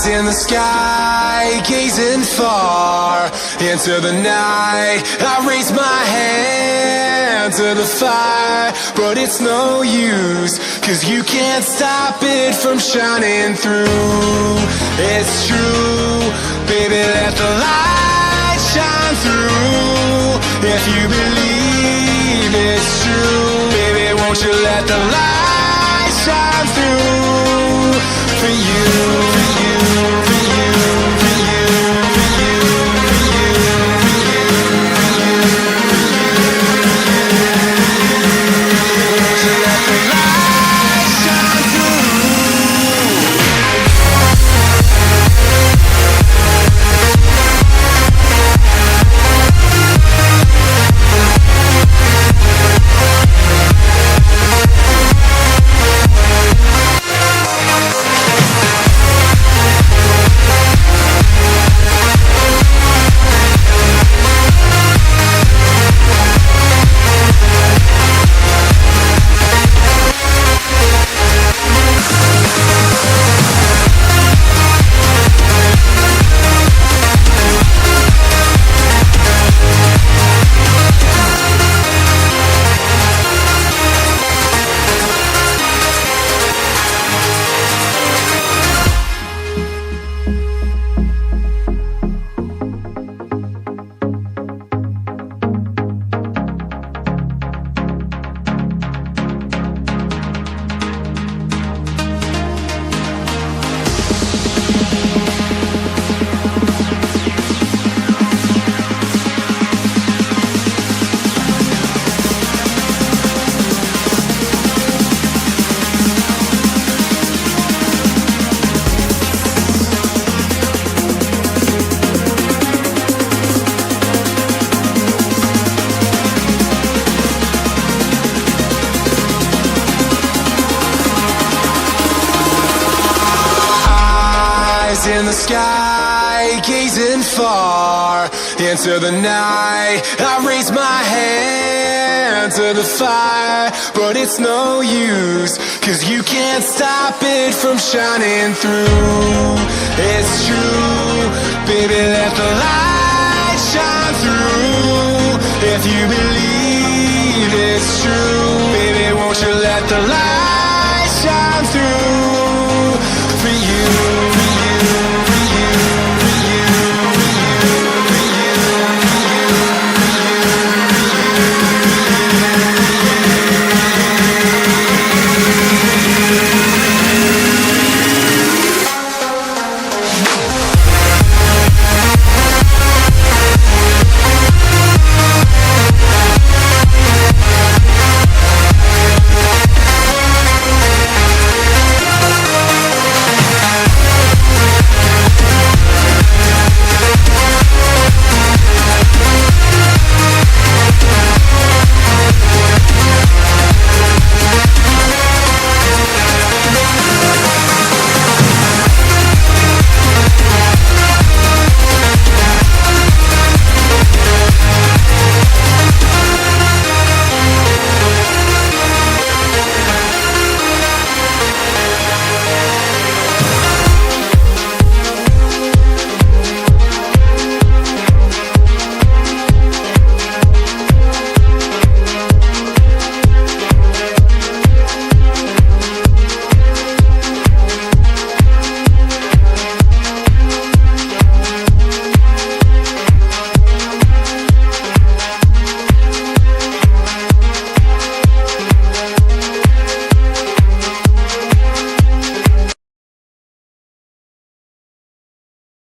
in the sky, gazing far into the night. I raise my hand to the fire, but it's no use, 'cause you can't stop it from shining through. It's true, baby, let the light shine through. If you believe it's true, baby, won't you let the light shine through for you, for you, for you, for you, for you, for you, for you, for you, won't you let the light shine through? In the sky, gazing far into the night. I raise my hand to the fire, but it's no use, 'cause you can't stop it from shining through. It's true, baby, let the light shine through. If you believe